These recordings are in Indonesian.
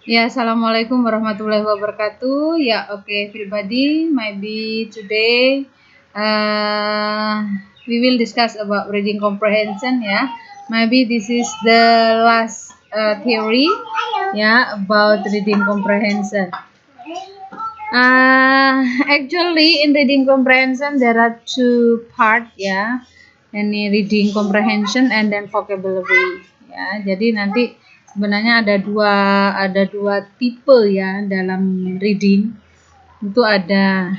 Ya, assalamualaikum warahmatullahi wabarakatuh. Ya, everybody. Maybe today we will discuss about reading comprehension. Ya, maybe this is the last theory. Ya, about reading comprehension. Actually, in reading comprehension there are two part. Ya, ini reading comprehension and then vocabulary. Ya, jadi nanti sebenarnya ada dua tipe ya dalam reading. Itu ada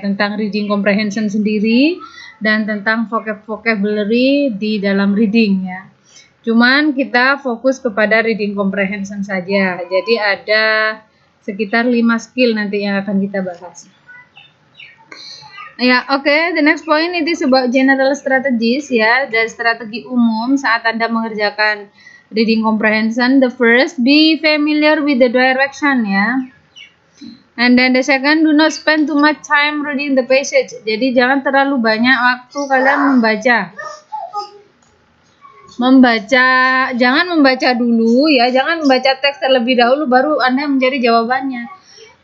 tentang reading comprehension sendiri dan tentang vocabulary di dalam reading ya. Cuman kita fokus kepada reading comprehension saja. Jadi ada sekitar 5 skill nanti yang akan kita bahas. Ya, the next point it is about general strategies ya, dan strategi umum saat Anda mengerjakan reading comprehension. The first, be familiar with the direction ya. And then the second, do not spend too much time reading the passage. Jadi jangan terlalu banyak waktu kalian jangan membaca dulu ya, jangan membaca teks terlebih dahulu baru Anda mencari jawabannya.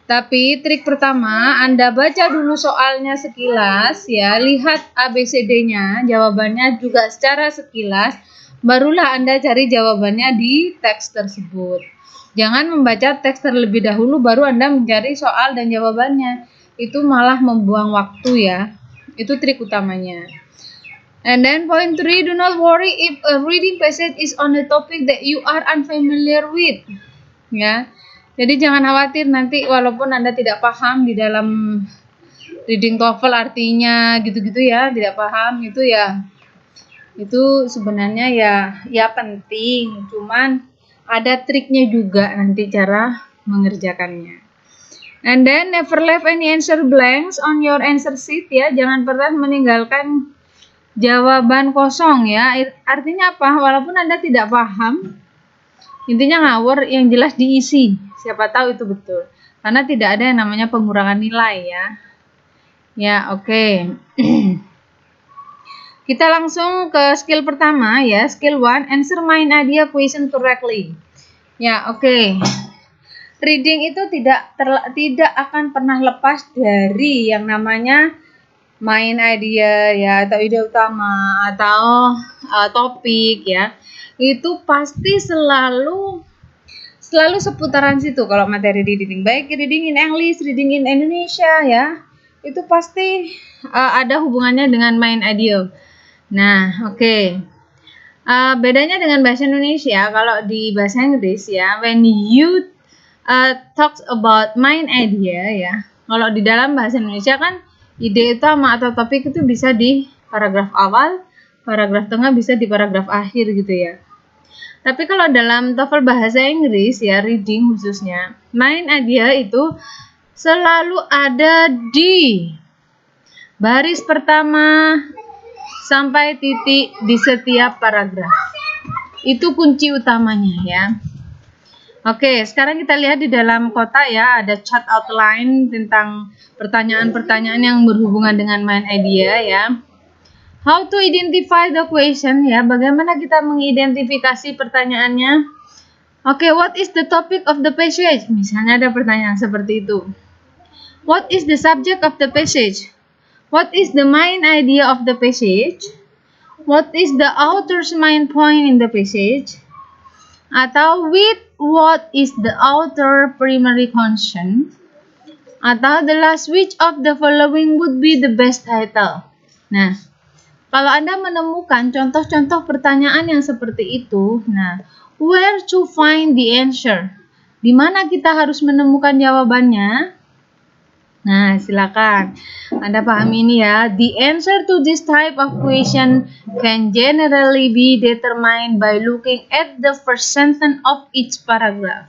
Tapi trik pertama, Anda baca dulu soalnya sekilas ya, lihat ABCD-nya, jawabannya juga secara sekilas, barulah Anda cari jawabannya di teks tersebut. Jangan membaca teks terlebih dahulu baru Anda mencari soal dan jawabannya. Itu malah membuang waktu ya. Itu trik utamanya. And then point 3, do not worry if a reading passage is on a topic that you are unfamiliar with. Ya. Jadi jangan khawatir nanti walaupun Anda tidak paham di dalam reading TOEFL artinya gitu-gitu ya, tidak paham itu ya. Itu sebenarnya ya penting, cuman ada triknya juga nanti cara mengerjakannya. And then never leave any answer blanks on your answer sheet ya, jangan pernah meninggalkan jawaban kosong ya. Artinya apa? Walaupun Anda tidak paham, intinya ngawur, yang jelas diisi. Siapa tahu itu betul. Karena tidak ada yang namanya pengurangan nilai ya. Ya, Kita langsung ke skill pertama ya. Skill 1, answer main idea question correctly. Ya, Reading itu tidak akan pernah lepas dari yang namanya main idea ya, atau ide utama atau topik ya. Itu pasti selalu seputaran situ kalau materi reading, baik reading in English, reading in Indonesia ya, itu pasti ada hubungannya dengan main idea. Nah, bedanya dengan bahasa Indonesia, kalau di bahasa Inggris ya, when you talk about main idea ya, kalau di dalam bahasa Indonesia kan ide utama atau topik itu bisa di paragraf awal, paragraf tengah, bisa di paragraf akhir gitu ya. Tapi kalau dalam TOEFL bahasa Inggris ya, reading khususnya, main idea itu selalu ada di baris pertama sampai titik di setiap paragraf. Itu kunci utamanya ya. Sekarang kita lihat di dalam kotak ya, ada chart outline tentang pertanyaan-pertanyaan yang berhubungan dengan main idea ya. How to identify the question ya, bagaimana kita mengidentifikasi pertanyaannya. What is the topic of the passage? Misalnya ada pertanyaan seperti itu. What is the subject of the passage? What is the main idea of the passage? What is the author's main point in the passage? Atau with what is the author primary concern? Atau the last, which of the following would be the best title? Nah, kalau Anda menemukan contoh-contoh pertanyaan yang seperti itu, nah, where to find the answer? Di mana kita harus menemukan jawabannya? Nah, silakan Anda pahami ini ya. The answer to this type of question can generally be determined by looking at the first sentence of each paragraph.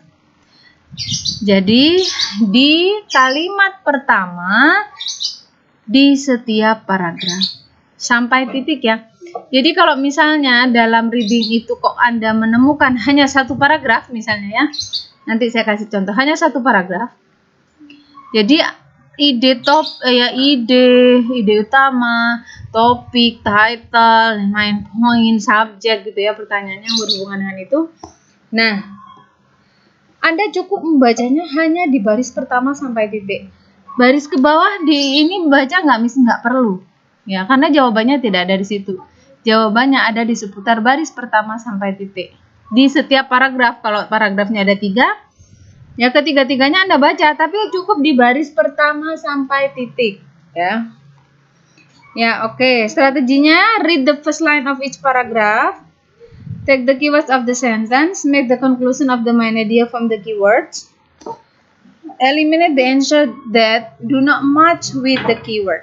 Jadi, di kalimat pertama di setiap paragraf. Sampai titik ya. Jadi kalau misalnya dalam reading itu kok Anda menemukan hanya satu paragraf misalnya ya. Nanti saya kasih contoh, hanya satu paragraf. Jadi ide utama, topik, title, main point, subjek gitu ya, pertanyaan yang berhubungan dengan itu. Nah, Anda cukup membacanya hanya di baris pertama sampai titik. Baris ke bawah di ini baca nggak perlu. Ya, karena jawabannya tidak ada di situ. Jawabannya ada di seputar baris pertama sampai titik. Di setiap paragraf, kalau paragrafnya ada 3, ya ketiga-tiganya Anda baca, tapi cukup di baris pertama sampai titik. Ya, ya oke. Strateginya, read the first line of each paragraph. Take the keywords of the sentence. Make the conclusion of the main idea from the keywords. Eliminate the answer that do not match with the keyword.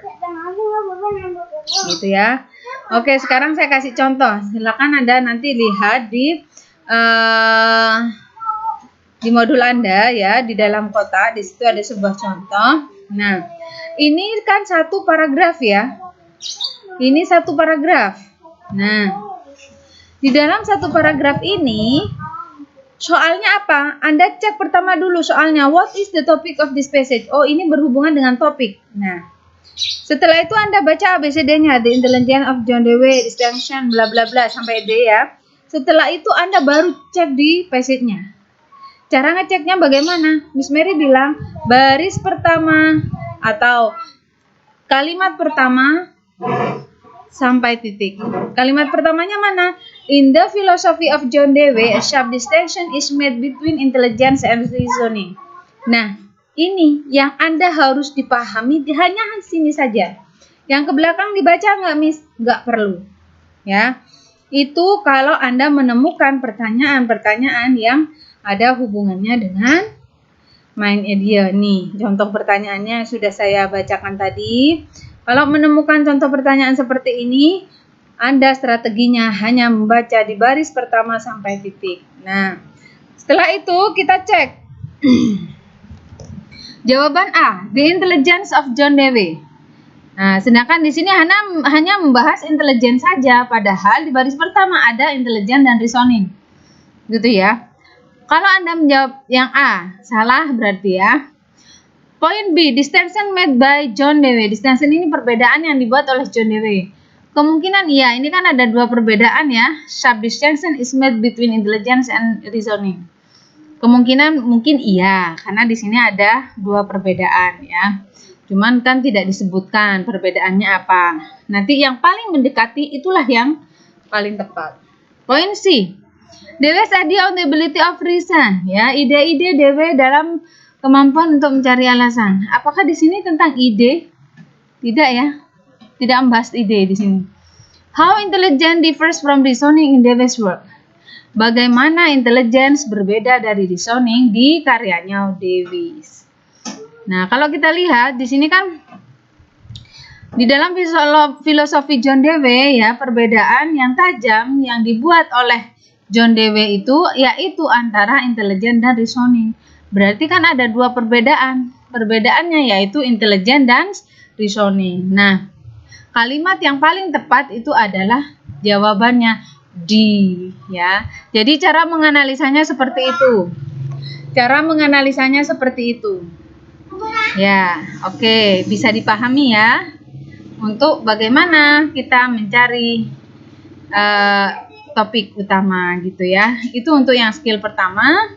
Gitu ya. Oke, sekarang saya kasih contoh. Silakan Anda nanti lihat di modul Anda ya, di dalam kotak. Di situ ada sebuah contoh. Nah, ini kan satu paragraf ya. Ini satu paragraf. Nah, di dalam satu paragraf ini, soalnya apa? Anda cek pertama dulu soalnya. What is the topic of this passage? Oh, ini berhubungan dengan topik. Nah, setelah itu Anda baca ABCD-nya. The Intelligence of John Dewey, Distinction, bla bla bla, sampai D ya. Setelah itu Anda baru cek di passage-nya. Cara ngeceknya bagaimana? Miss Mary bilang, baris pertama atau kalimat pertama sampai titik. Kalimat pertamanya mana? In the philosophy of John Dewey, a sharp distinction is made between intelligence and reasoning. Nah, ini yang Anda harus dipahami hanya sini saja. Yang ke belakang dibaca nggak, Miss? Nggak perlu. Ya, itu kalau Anda menemukan pertanyaan-pertanyaan yang ada hubungannya dengan main idea. Nih, contoh pertanyaannya sudah saya bacakan tadi. Kalau menemukan contoh pertanyaan seperti ini, Anda strateginya hanya membaca di baris pertama sampai titik. Nah, setelah itu kita cek. Jawaban A, The Intelligence of John Dewey. Nah, sedangkan di sini hanya membahas intelligence saja, padahal di baris pertama ada intelligence dan reasoning. Gitu ya. Kalau Anda menjawab yang A, salah berarti ya. Point B, distinction made by John Dewey. Distinction ini perbedaan yang dibuat oleh John Dewey. Kemungkinan iya, ini kan ada dua perbedaan ya. Sharp distinction is made between intelligence and reasoning. Kemungkinan mungkin iya, karena di sini ada dua perbedaan ya. Cuman kan tidak disebutkan perbedaannya apa. Nanti yang paling mendekati itulah yang paling tepat. Point C, Dewey's idea on the ability of reason. Ya, ide-ide Dewey dalam kemampuan untuk mencari alasan. Apakah di sini tentang ide? Tidak ya. Tidak membahas ide di sini. How intelligence differs from reasoning in Dewey's work. Bagaimana intelligence berbeda dari reasoning di karyanya Dewey. Nah, kalau kita lihat di sini kan di dalam filosofi John Dewey ya, perbedaan yang tajam yang dibuat oleh John Dewey itu yaitu antara intelligence dan reasoning. Berarti kan ada dua perbedaan. Perbedaannya yaitu intelligence dan reasoning. Nah, kalimat yang paling tepat itu adalah jawabannya D ya. Jadi cara menganalisanya seperti itu. Cara menganalisanya seperti itu. Ya, oke, bisa dipahami ya. Untuk bagaimana kita mencari topik utama gitu ya. Itu untuk yang skill pertama.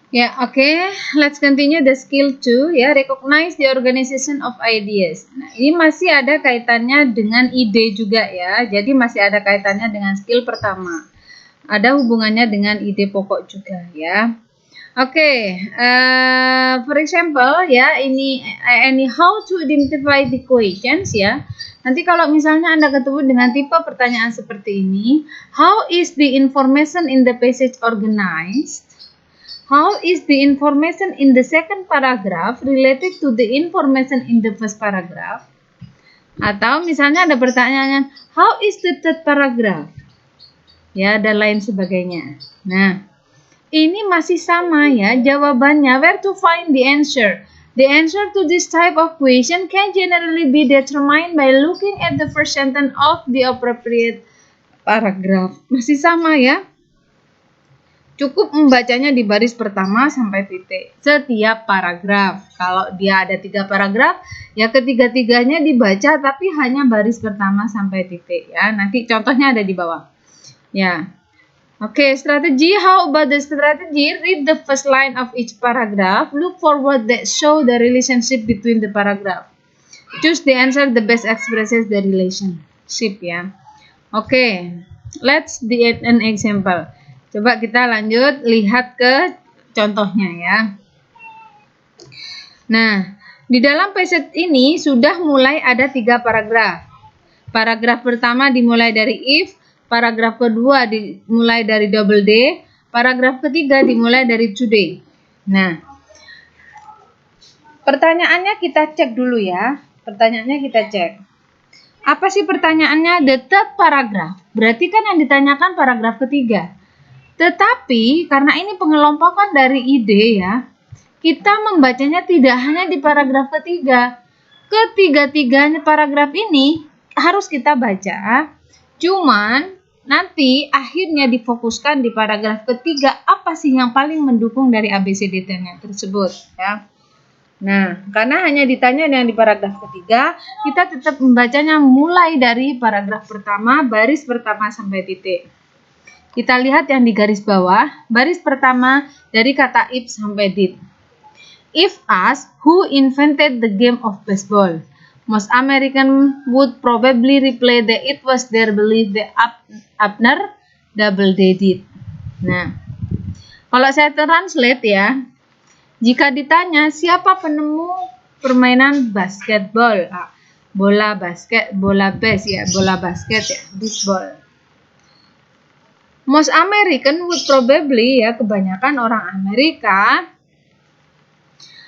Ya, oke. Let's continue the skill 2 ya, recognize the organization of ideas. Nah, ini masih ada kaitannya dengan ide juga ya. Jadi masih ada kaitannya dengan skill pertama. Ada hubungannya dengan ide pokok juga ya. Oke, for example ya, ini how to identify the questions ya. Nanti kalau misalnya Anda ketemu dengan tipe pertanyaan seperti ini, how is the information in the passage organized? How is the information in the second paragraph related to the information in the first paragraph? Atau misalnya ada pertanyaan, how is the third paragraph? Ya, dan lain sebagainya. Nah, ini masih sama ya jawabannya. Where to find the answer? The answer to this type of question can generally be determined by looking at the first sentence of the appropriate paragraph. Masih sama ya. Cukup membacanya di baris pertama sampai titik setiap paragraf. Kalau dia ada 3 paragraf, ya ketiga-tiganya dibaca tapi hanya baris pertama sampai titik ya. Nanti contohnya ada di bawah. Ya. Oke, strategi. How about the strategy? Read the first line of each paragraph. Look for words that show the relationship between the paragraph. Choose the answer the best expresses the relationship ya. Oke, let's do an example. Coba kita lanjut lihat ke contohnya ya. Nah, di dalam passage ini sudah mulai ada 3 paragraf. Paragraf pertama dimulai dari if, paragraf kedua dimulai dari double D, paragraf ketiga dimulai dari today. Nah, pertanyaannya kita cek dulu ya. Pertanyaannya kita cek. Apa sih pertanyaannya? The third paragraph. Berarti kan yang ditanyakan paragraf ketiga. Tetapi karena ini pengelompokan dari ide ya, kita membacanya tidak hanya di paragraf ketiga. Ketiga-tiganya paragraf ini harus kita baca. Cuman nanti akhirnya difokuskan di paragraf ketiga apa sih yang paling mendukung dari ABCD-nya tersebut ya. Nah, karena hanya ditanya yang di paragraf ketiga, kita tetap membacanya mulai dari paragraf pertama, baris pertama sampai titik. Kita lihat yang di garis bawah, baris pertama dari kata if sampai did. If asked who invented the game of baseball, most Americans would probably reply that it was their belief that Abner Doubleday did. Nah, kalau saya translate ya, jika ditanya siapa penemu permainan basketball, bola basket, bola basket ya, baseball. Most American would probably ya, kebanyakan orang Amerika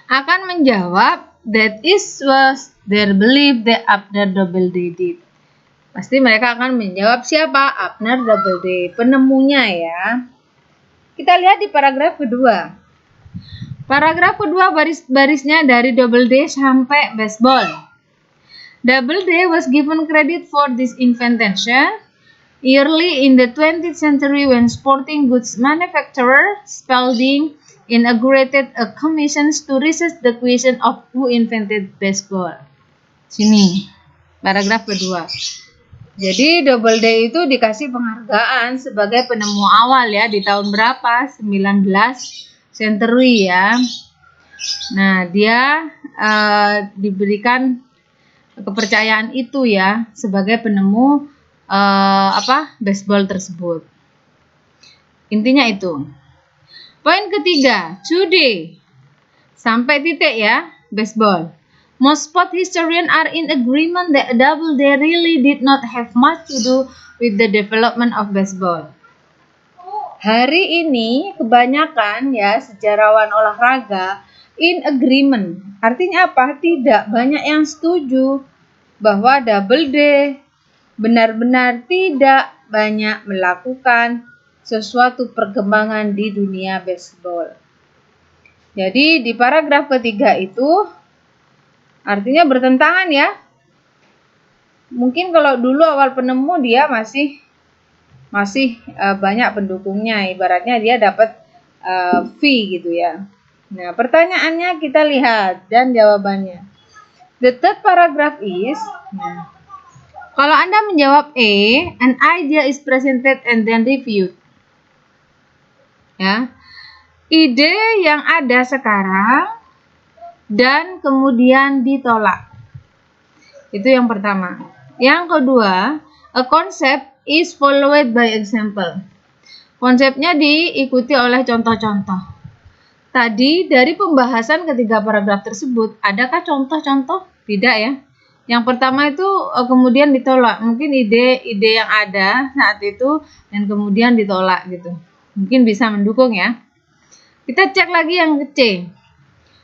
akan menjawab that was their belief that Abner Doubleday did. Pasti mereka akan menjawab siapa? Abner Doubleday, penemunya ya. Kita lihat di paragraf kedua. Paragraf kedua baris-barisnya dari Doubleday sampai baseball. Doubleday was given credit for this invention early in the 20th century when sporting goods manufacturer Spalding inaugurated a commission to research the question of who invented baseball. Sini, paragraf kedua. Jadi Doubleday itu dikasih penghargaan sebagai penemu awal ya di tahun berapa? 19 century ya. Nah, dia diberikan kepercayaan itu ya sebagai penemu baseball tersebut. Intinya itu. Poin ketiga, today sampai titik ya, baseball. Most sport historians are in agreement that Doubleday really did not have much to do with the development of baseball. Hari ini kebanyakan ya sejarawan olahraga in agreement. Artinya apa? Tidak banyak yang setuju bahwa Doubleday benar-benar tidak banyak melakukan sesuatu perkembangan di dunia baseball. Jadi di paragraf ketiga itu artinya bertentangan ya. Mungkin kalau dulu awal penemu dia masih banyak pendukungnya, ibaratnya dia dapat fee gitu ya. Nah, pertanyaannya kita lihat dan jawabannya. The third paragraph is, kalau Anda menjawab A, an idea is presented and then reviewed. Ya. Ide yang ada sekarang dan kemudian ditolak. Itu yang pertama. Yang kedua, a concept is followed by example. Konsepnya diikuti oleh contoh-contoh. Tadi dari pembahasan ketiga paragraf tersebut, adakah contoh-contoh? Tidak ya. Yang pertama itu kemudian ditolak. Mungkin ide yang ada saat itu dan kemudian ditolak gitu. Mungkin bisa mendukung ya. Kita cek lagi yang C.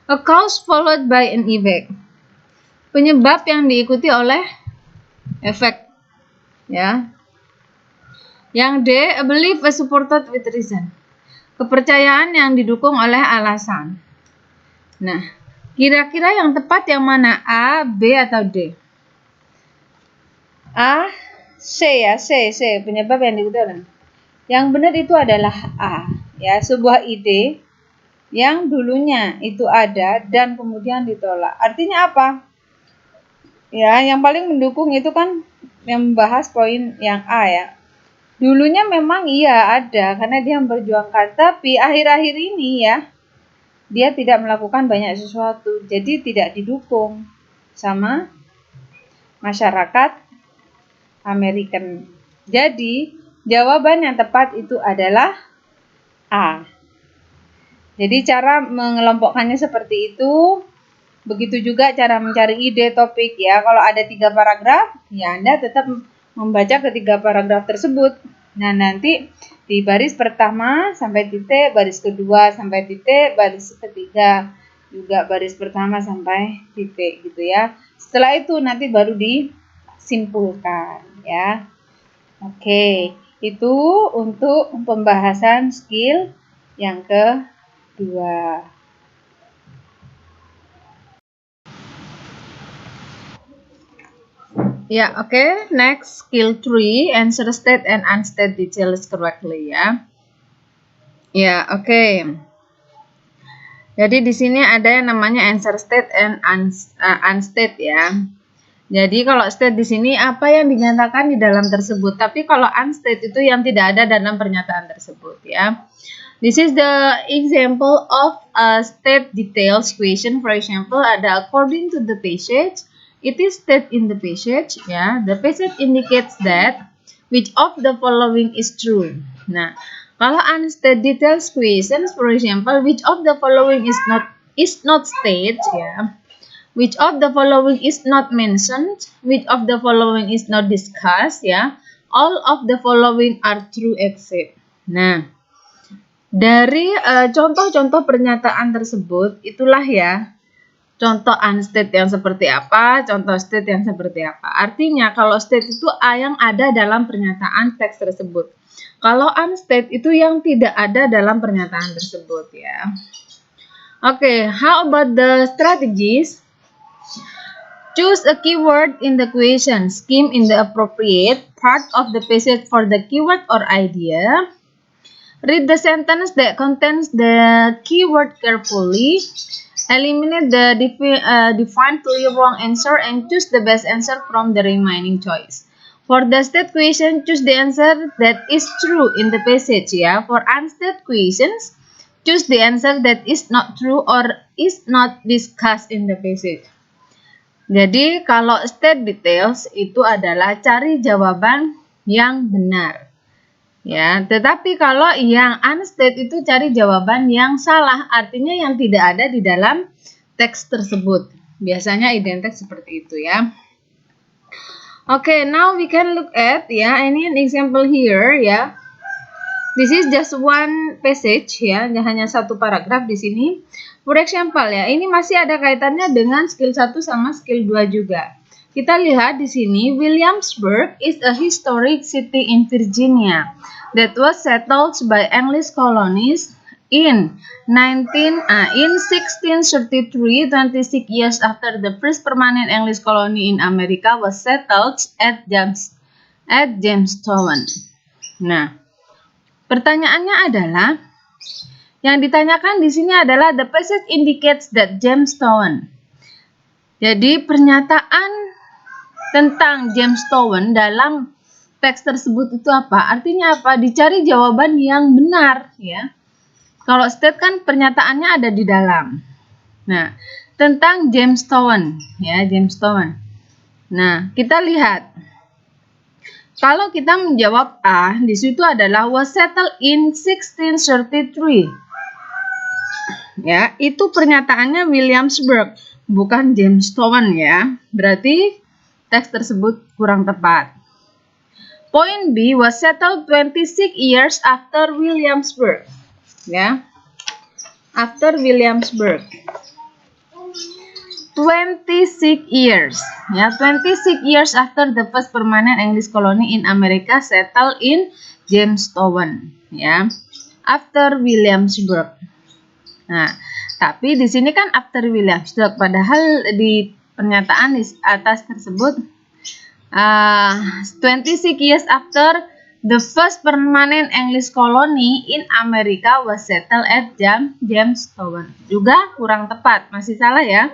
A cause followed by an effect. Penyebab yang diikuti oleh efek. Ya. Yang D, a belief is supported with reason. Kepercayaan yang didukung oleh alasan. Nah, kira-kira yang tepat yang mana? A, B, atau D? A, C ya, C. Penyebab yang diikuti oleh. Yang benar itu adalah A. ya, sebuah ide yang dulunya itu ada dan kemudian ditolak. Artinya apa? Ya, yang paling mendukung itu kan yang membahas poin yang A ya. Dulunya memang iya ada karena dia memperjuangkan, tapi akhir-akhir ini ya dia tidak melakukan banyak sesuatu, jadi tidak didukung sama masyarakat American. Jadi jawaban yang tepat itu adalah A. Jadi cara mengelompokkannya seperti itu. Begitu juga cara mencari ide topik ya. Kalau ada 3 paragraf, ya Anda tetap membaca ketiga paragraf tersebut. Nah, nanti di baris pertama sampai titik, baris kedua sampai titik, baris ketiga juga baris pertama sampai titik gitu ya. Setelah itu nanti baru disimpulkan ya. Oke, itu untuk pembahasan skill yang kedua. Ya, oke. Next, skill 3, answer state and unstate details correctly ya. Ya, oke. Jadi di sini ada yang namanya answer state and unstate ya. Jadi kalau state di sini apa yang dinyatakan di dalam tersebut, tapi kalau unstate itu yang tidak ada dalam pernyataan tersebut ya. This is the example of a state details question. For example, ada according to the passage. It is stated in the passage, ya. The passage indicates that which of the following is true. Nah, kalau unstated details questions, for example, which of the following is not stated, ya. Which of the following is not mentioned? Which of the following is not discussed, ya. All of the following are true except. Nah, dari contoh-contoh pernyataan tersebut, itulah ya. Contoh unstate yang seperti apa, contoh state yang seperti apa. Artinya kalau state itu yang ada dalam pernyataan teks tersebut. Kalau unstate itu yang tidak ada dalam pernyataan tersebut ya. Oke, how about the strategies? Choose a keyword in the question, skim in the appropriate part of the passage for the keyword or idea. Read the sentence that contains the keyword carefully. Eliminate the defined clear wrong answer and choose the best answer from the remaining choice. For the state question, choose the answer that is true in the passage ya. For unstated questions, choose the answer that is not true or is not discussed in the passage. Jadi kalau state details itu adalah cari jawaban yang benar. Ya, tetapi kalau yang unstated itu cari jawaban yang salah, artinya yang tidak ada di dalam teks tersebut. Biasanya identik seperti itu ya. Oke, now we can look at ya, ini an example here ya. This is just one passage ya, hanya satu paragraf di sini. For example ya, ini masih ada kaitannya dengan skill 1 sama skill 2 juga. Kita lihat di sini, Williamsburg is a historic city in Virginia that was settled by English colonies in 1633, 26 years after the first permanent English colony in America was settled at Jamestown. Nah, pertanyaannya adalah, yang ditanyakan di sini adalah the passage indicates that Jamestown. Jadi pernyataan tentang Jamestown dalam teks tersebut itu apa? Artinya apa? Dicari jawaban yang benar ya. Kalau state kan pernyataannya ada di dalam. Nah, tentang Jamestown ya, Jamestown. Nah, kita lihat. Kalau kita menjawab A, di situ adalah was settled in 1633. Ya, itu pernyataannya Williamsburg, bukan Jamestown ya. Berarti teks tersebut kurang tepat. Point B was settled 26 years after Williamsburg. Ya. After Williamsburg. 26 years. Ya, 26 years after the first permanent English colony in America settled in Jamestown, ya. After Williamsburg. Nah, tapi di sini kan after Williamsburg, padahal di pernyataan di atas tersebut 26 years after The first permanent English colony in America was settled at Jamestown. Juga kurang tepat, masih salah ya.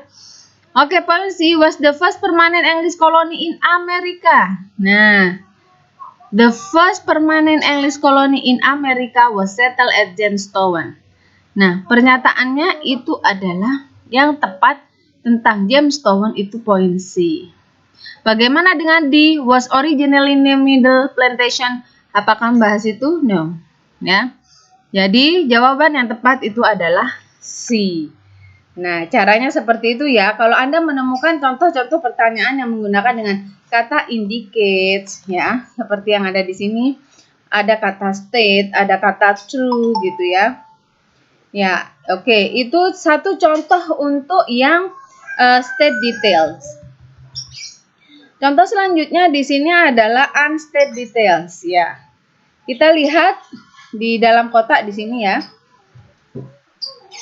Oke, poin C, was the first permanent English colony in America. Nah, the first permanent English colony in America was settled at Jamestown. Nah, pernyataannya itu adalah yang tepat tentang Jamestown itu poin C. Bagaimana dengan D? Was originally named Middle Plantation. Apakah membahas itu? No. Ya. Jadi jawaban yang tepat itu adalah C. Nah, caranya seperti itu ya. Kalau Anda menemukan contoh-contoh pertanyaan yang menggunakan dengan kata indicates ya, seperti yang ada di sini, ada kata state, ada kata true gitu ya. Ya, oke. Itu satu contoh untuk yang state details. Contoh selanjutnya di sini adalah unstated details ya. Kita lihat di dalam kotak di sini ya.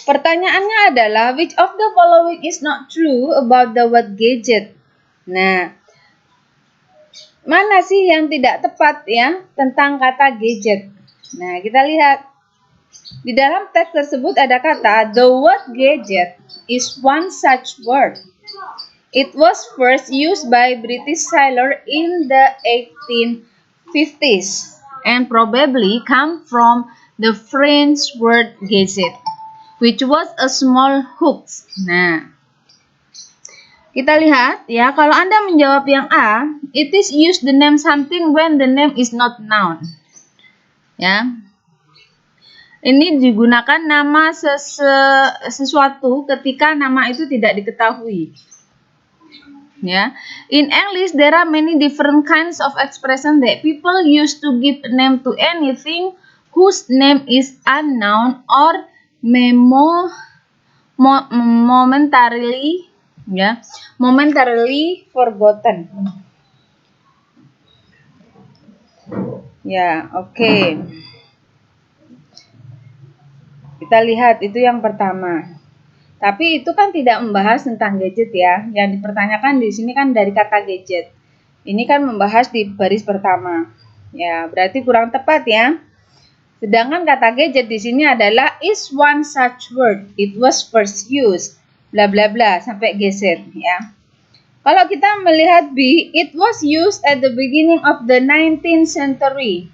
Pertanyaannya adalah which of the following is not true about the word gadget? Nah, mana sih yang tidak tepat ya tentang kata gadget? Nah, kita lihat di dalam teks tersebut ada kata the word gadget is one such word. It was first used by British sailors in the 1850s and probably come from the French word gadget, which was a small hook. Nah, kita lihat ya, kalau Anda menjawab yang A, it is used the name something when the name is not known. Ya. Ini digunakan nama sesuatu ketika nama itu tidak diketahui. Ya, in English there are many different kinds of expression that people use to give a name to anything whose name is unknown or momentarily forgotten. Ya, oke. Kita lihat itu yang pertama. Tapi itu kan tidak membahas tentang gadget ya. Yang dipertanyakan di sini kan dari kata gadget. Ini kan membahas di baris pertama. Ya, berarti kurang tepat ya. Sedangkan kata gadget di sini adalah is one such word. It was first used. Bla bla bla sampai geser ya. Kalau kita melihat B, it was used at the beginning of the 19th century.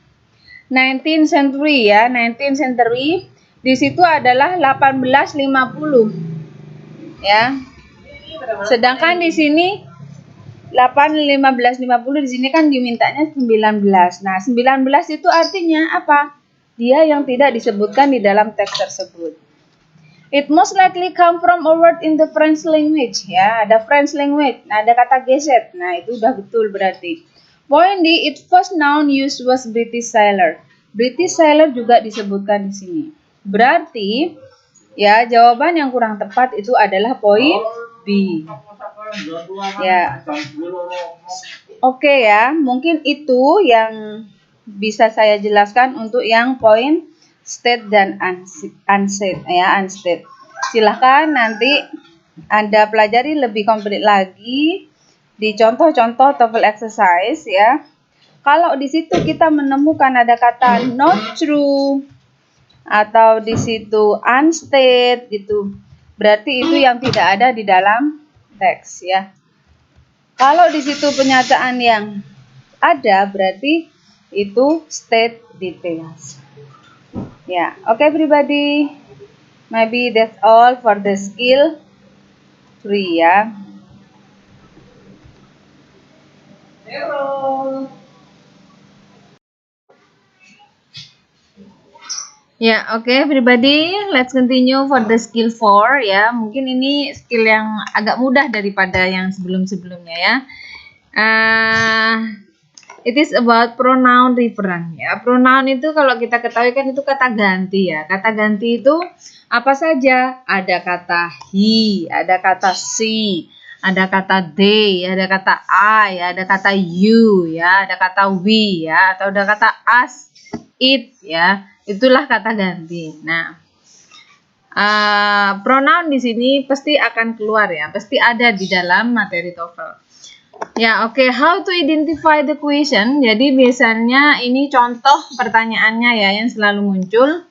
19th century ya, 19th century di situ adalah 1850. Ya. Sedangkan di sini 1550 di sini kan dimintanya 19. Nah, 19 itu artinya apa? Dia yang tidak disebutkan di dalam teks tersebut. It most likely come from a word in the French language ya, ada French language. Nah, ada kata geset. Nah, itu udah betul berarti. Point D, it first noun used was British sailor. British sailor juga disebutkan di sini. Berarti ya, jawaban yang kurang tepat itu adalah poin B. Ya. Oke ya, mungkin itu yang bisa saya jelaskan untuk yang poin state dan unsaid ya, unsaid. Silahkan nanti Anda pelajari lebih komplit lagi di contoh-contoh TOEFL exercise ya. Kalau di situ kita menemukan ada kata not true atau di situ unstated gitu, berarti itu yang tidak ada di dalam teks ya. Kalau di situ pernyataan yang ada, berarti itu state details. Ya, oke everybody. Maybe that's all for the skill 3 ya. Ya, oke everybody, let's continue for the skill 4 ya. Mungkin ini skill yang agak mudah daripada yang sebelum-sebelumnya ya. It is about pronoun reference ya. Pronoun itu kalau kita ketahui kan itu kata ganti ya. Kata ganti itu apa saja? Ada kata he, ada kata she, ada kata they, ada kata I, ada kata you ya, ada kata we ya, atau ada kata us, it ya. Itulah kata ganti. Nah, pronoun di sini pasti akan keluar ya, pasti ada di dalam materi TOEFL. Ya, oke. How to identify the question? Jadi biasanya ini contoh pertanyaannya ya yang selalu muncul.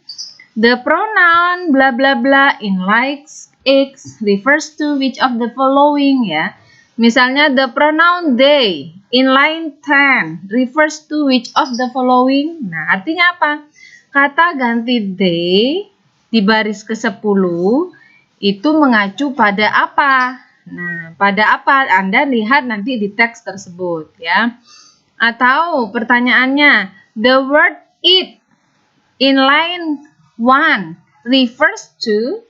The pronoun bla bla bla in likes X refers to which of the following ya. Misalnya the pronoun they in line 10 refers to which of the following. Nah, artinya apa? Kata ganti they di baris ke-10 itu mengacu pada apa? Nah, pada apa? Anda lihat nanti di teks tersebut ya. Atau pertanyaannya, the word it in line 1 refers to,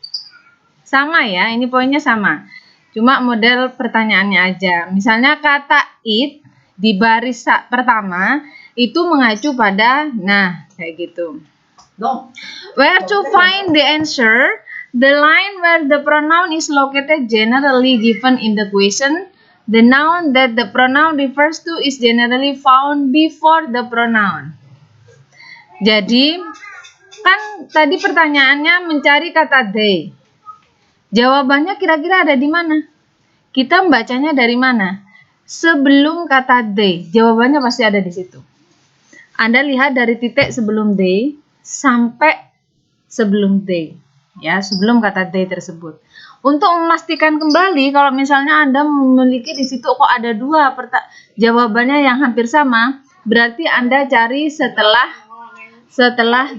sama ya, ini poinnya sama. Cuma model pertanyaannya aja. Misalnya kata it di baris pertama itu mengacu pada, nah kayak gitu. Where to find the answer? The line where the pronoun is located generally given in the question. The noun that the pronoun refers to is generally found before the pronoun. Jadi, kan tadi pertanyaannya mencari kata they. Jawabannya kira-kira ada di mana? Kita membacanya dari mana? Sebelum kata they. Jawabannya pasti ada di situ. Anda lihat dari titik sebelum they sampai sebelum they. Ya, sebelum kata they tersebut. Untuk memastikan kembali kalau misalnya Anda memiliki di situ kok ada dua jawabannya yang hampir sama, berarti Anda cari setelah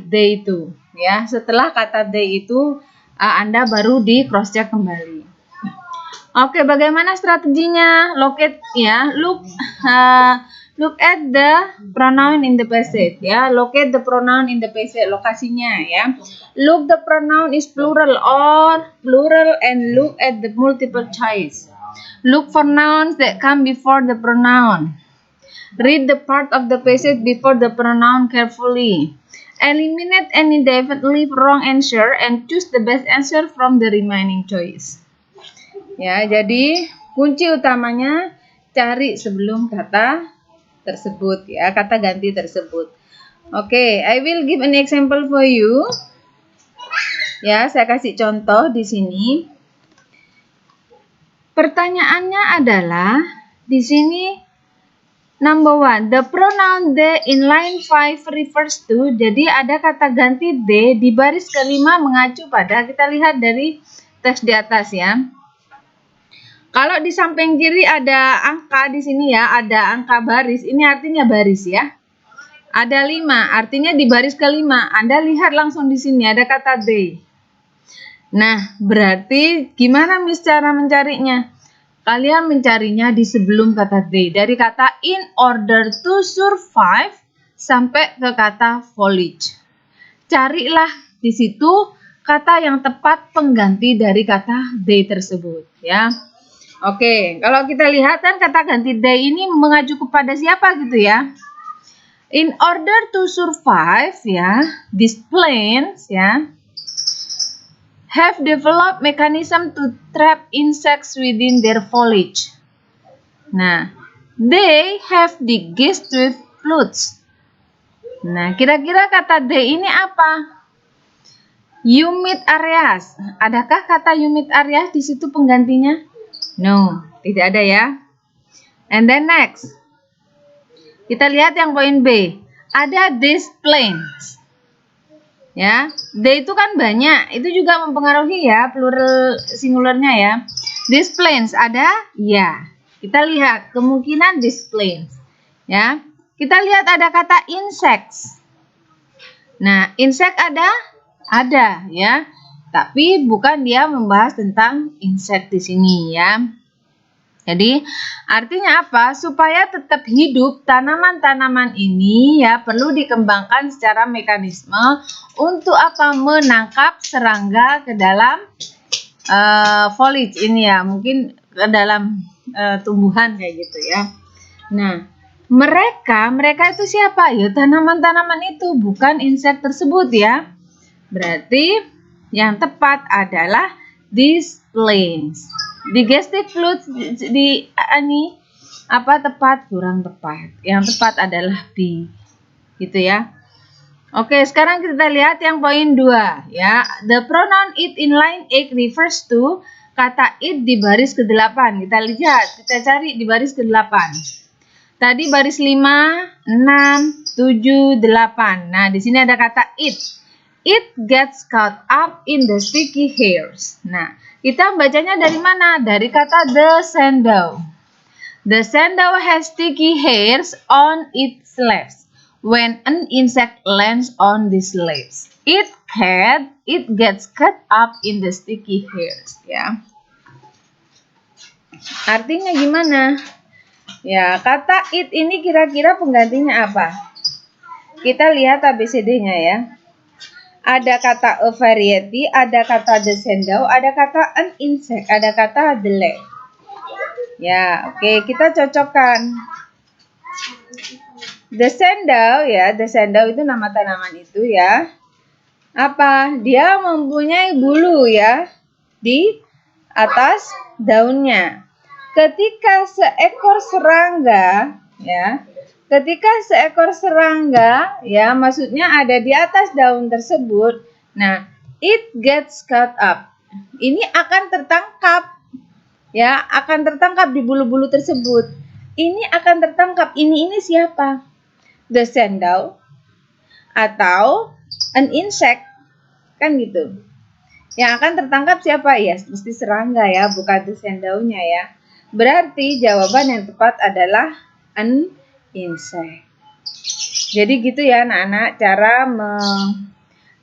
they itu, ya. Setelah kata they itu Anda baru di cross check kembali. Oke, bagaimana strateginya? Locate ya, look at the pronoun in the passage ya. Locate the pronoun in the passage, lokasinya ya. Look the pronoun is plural or plural and look at the multiple choice. Look for nouns that come before the pronoun. Read the part of the passage before the pronoun carefully. Eliminate any definitely wrong answer and choose the best answer from the remaining choice. Ya, jadi kunci utamanya cari sebelum kata tersebut ya, kata ganti tersebut. Oke, I will give an example for you. Ya, saya kasih contoh di sini. Pertanyaannya adalah di sini number 1, the pronoun they in line 5 refers to. Jadi ada kata ganti they di baris kelima mengacu pada, kita lihat dari teks di atas ya. Kalau di samping kiri ada angka di sini ya, ada angka baris, ini artinya baris ya. Ada 5, artinya di baris kelima. Anda lihat langsung di sini ada kata they. Nah, berarti gimana Miss cara mencarinya? Kalian mencarinya di sebelum kata they. Dari kata in order to survive sampai ke kata foliage. Carilah di situ kata yang tepat pengganti dari kata they tersebut ya. Oke, kalau kita lihat kan kata ganti they ini mengacu kepada siapa gitu ya. In order to survive ya, these plants ya have developed mechanism to trap insects within their foliage. Nah, they have digestive flutes. Nah, kira-kira kata they ini apa? Humid areas. Adakah kata humid areas di situ penggantinya? No, tidak ada ya. And then next. Kita lihat yang poin B. Ada these plants. Ya, they itu kan banyak. Itu juga mempengaruhi ya plural singularnya ya. These plants ada? Ya. Kita lihat kemungkinan these plants. Ya. Kita lihat ada kata insects. Nah, insect ada? Ada ya. Tapi bukan dia membahas tentang insect di sini ya. Jadi artinya apa? Supaya tetap hidup tanaman-tanaman ini ya perlu dikembangkan secara mekanisme untuk apa? Menangkap serangga ke dalam foliage ini ya, mungkin ke dalam tumbuhan kayak gitu ya. Nah, mereka itu siapa? Ya tanaman-tanaman itu, bukan insect tersebut ya. Berarti yang tepat adalah these plants. Digestive flutes di ini apa tepat? Kurang tepat. Yang tepat adalah B. Gitu ya. Oke, sekarang kita lihat yang poin 2 ya. The pronoun it in line 8 refers to, kata it di baris ke-8. Kita lihat, kita cari di baris ke-8. Tadi baris 5, 6, 7, 8. Nah, di sini ada kata it. It gets caught up in the sticky hairs. Nah, kita bacanya dari mana? Dari kata the sandal. The sandal has sticky hairs on its leaves. When an insect lands on these leaves, it gets caught up in the sticky hairs. Ya. Artinya gimana? Ya, kata it ini kira-kira penggantinya apa? Kita lihat ABCD-nya ya. Ada kata a variety, ada kata the sandal, ada kata an insect, ada kata the leaf. Ya, oke, kita cocokkan. The sandal ya, the sandal itu nama tanaman itu ya. Apa? Dia mempunyai bulu ya di atas daunnya. Ketika seekor serangga ya, maksudnya ada di atas daun tersebut. Nah, it gets caught up. Ini akan tertangkap. Ya, akan tertangkap di bulu-bulu tersebut. Ini akan tertangkap. Ini siapa? The sandal atau an insect, kan gitu. Yang akan tertangkap siapa? Ya, mesti serangga ya, bukan the sandalnya ya. Berarti jawaban yang tepat adalah an insect. Jadi gitu ya anak-anak, cara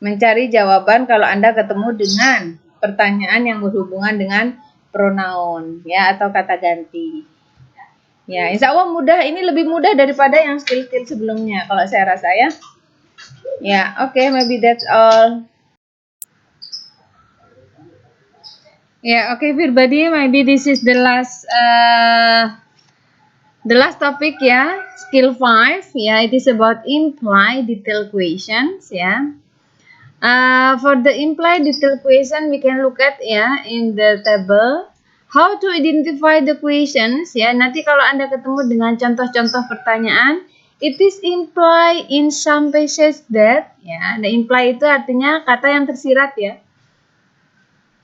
mencari jawaban kalau Anda ketemu dengan pertanyaan yang berhubungan dengan pronoun ya atau kata ganti. Ya, insya Allah mudah. Ini lebih mudah daripada yang skill-skill sebelumnya kalau saya rasa ya. Ya, oke, maybe that's all. Ya, oke, everybody, maybe this is the last topic ya, skill 5 ya. It is about implied detailed questions ya. For the implied detailed question, we can look at ya in the table how to identify the questions ya. Nanti kalau Anda ketemu dengan contoh-contoh pertanyaan, it is implied in some passage that ya. The imply itu artinya kata yang tersirat ya.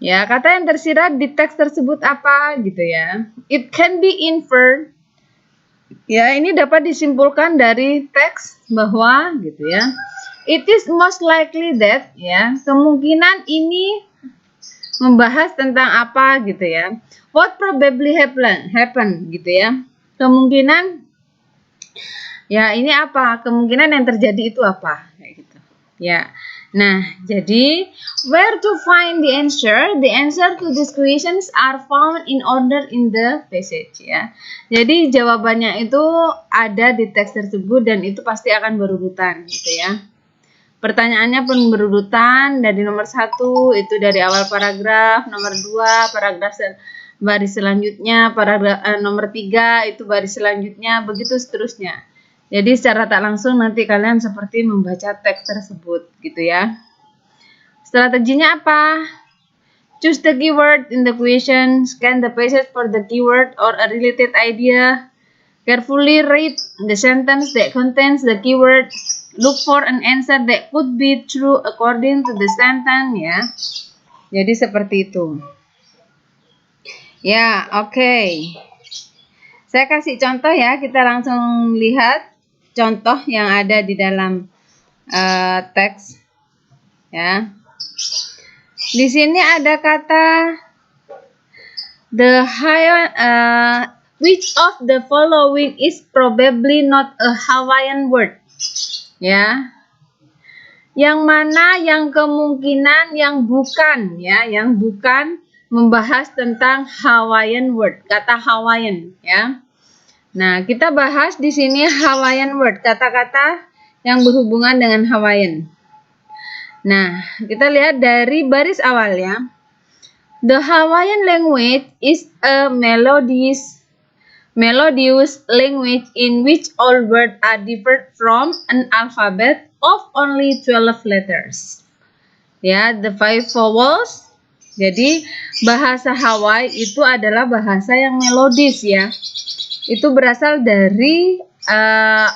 Ya, kata yang tersirat di teks tersebut apa gitu ya. It can be inferred. Ya, ini dapat disimpulkan dari teks bahwa gitu ya. It is most likely that ya, kemungkinan ini membahas tentang apa gitu ya. What probably happen gitu ya. Kemungkinan ya ini apa? Kemungkinan yang terjadi itu apa kayak gitu. Ya. Nah, jadi where to find the answer? The answer to these questions are found in order in the passage ya. Jadi jawabannya itu ada di teks tersebut dan itu pasti akan berurutan gitu ya. Pertanyaannya pun berurutan dari nomor 1 itu dari awal paragraf, nomor 2 paragraf baris selanjutnya, paragraf nomor 3 itu baris selanjutnya, begitu seterusnya. Jadi secara tak langsung nanti kalian seperti membaca teks tersebut gitu ya. Strateginya apa? Choose the keyword in the question, scan the passage for the keyword or a related idea, carefully read the sentence that contains the keyword. Look for an answer that could be true according to the sentence ya. Jadi seperti itu. Ya, oke. Saya kasih contoh ya, kita langsung lihat contoh yang ada di dalam teks ya. Di sini ada kata which of the following is probably not a Hawaiian word. Ya, yang mana yang kemungkinan yang bukan ya, yang bukan membahas tentang Hawaiian word, kata Hawaiian ya. Nah, kita bahas di sini Hawaiian word, kata-kata yang berhubungan dengan Hawaiian. Nah, kita lihat dari baris awal ya. The Hawaiian language is a melodious language in which all words are different from an alphabet of only 12 letters. Ya, the 5 vowels. Jadi, bahasa Hawaii itu adalah bahasa yang melodis ya. Itu berasal dari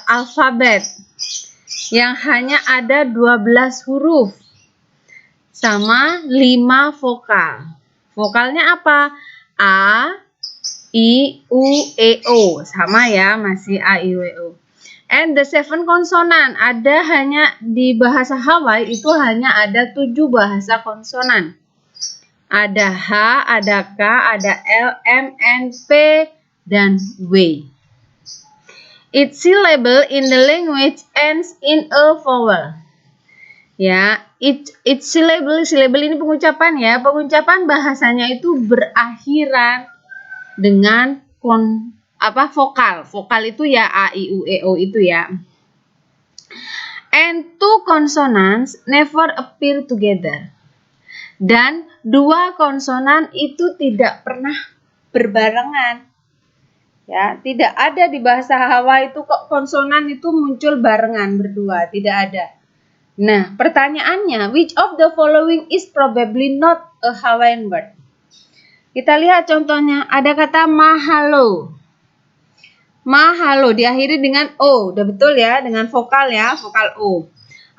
alfabet yang hanya ada 12 huruf sama 5 vokal. Vokalnya apa? A, I, U, E, O. Sama ya, masih A, I, U, E, O. And the 7 konsonan, ada hanya di bahasa Hawaii itu hanya ada 7 bahasa konsonan. Ada H, ada K, ada L, M, N, P, dan W. Each syllable in the language ends in a vowel. Ya, each syllable ini pengucapan ya. Pengucapan bahasanya itu berakhiran dengan vokal. Vokal itu ya A, I, U, E, O itu ya. And two consonants never appear together. Dan dua konsonan itu tidak pernah berbarengan. Ya, tidak ada di bahasa Hawaii itu kok konsonan itu muncul barengan berdua, tidak ada. Nah, pertanyaannya, which of the following is probably not a Hawaiian word? Kita lihat contohnya, ada kata mahalo. Mahalo diakhiri dengan O, udah betul ya, dengan vokal ya, vokal O.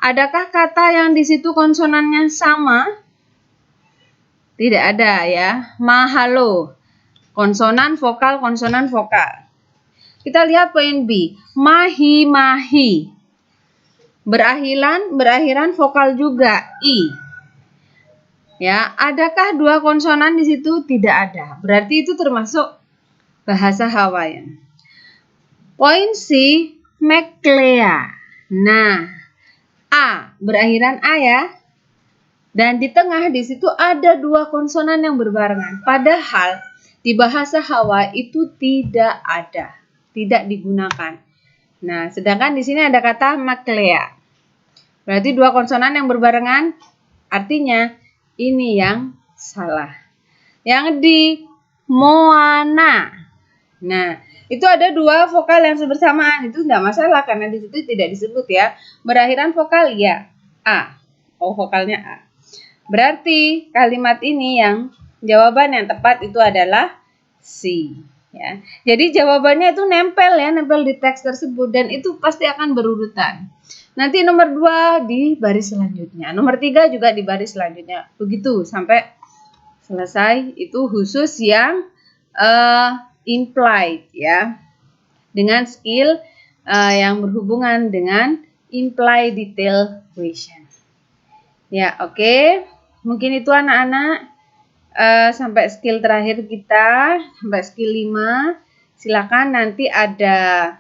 Adakah kata yang di situ konsonannya sama? Tidak ada ya. Mahalo. Konsonan vokal, konsonan vokal. Kita lihat poin B. Mahi-mahi. Berakhiran vokal juga I. Ya, adakah dua konsonan di situ? Tidak ada. Berarti itu termasuk bahasa Hawaiian. Poin C, Meklea. Nah, A berakhiran A ya. Dan di tengah di situ ada dua konsonan yang berbarengan. Padahal di bahasa Hawaii itu tidak ada, tidak digunakan. Nah, sedangkan di sini ada kata Meklea. Berarti dua konsonan yang berbarengan, artinya ini yang salah. Yang di Moana. Nah, itu ada dua vokal yang bersamaan, itu tidak masalah karena di situ tidak disebut ya. Berakhiran vokal ya A. Oh, vokalnya A. Berarti kalimat ini yang jawaban yang tepat itu adalah C. Ya. Jadi jawabannya itu nempel di teks tersebut dan itu pasti akan berurutan. Nanti nomor 2 di baris selanjutnya, nomor 3 juga di baris selanjutnya. Begitu sampai selesai. Itu khusus yang implied ya. Dengan skill yang berhubungan dengan implied detail question. Ya, oke. Mungkin itu anak-anak. Sampai skill terakhir kita, sampai skill 5. Silakan nanti ada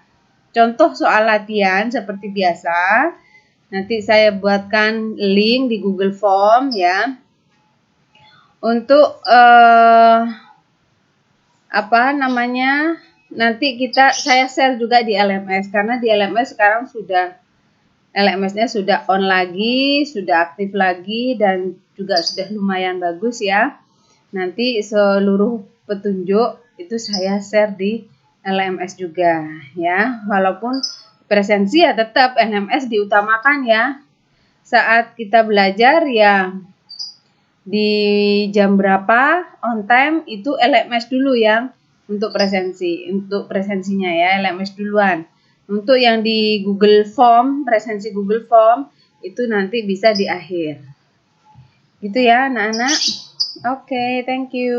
contoh soal latihan seperti biasa. Nanti saya buatkan link di Google Form ya. Untuk nanti saya share juga di LMS karena di LMS sekarang LMS-nya sudah on lagi, sudah aktif lagi dan juga sudah lumayan bagus ya. Nanti seluruh petunjuk itu saya share di LMS juga ya. Walaupun presensi ya tetap LMS diutamakan ya. Saat kita belajar ya di jam berapa on time itu LMS dulu yang untuk presensinya ya, LMS duluan. Untuk yang di Google Form, presensi Google Form itu nanti bisa di akhir. Gitu ya anak-anak. Oke, thank you.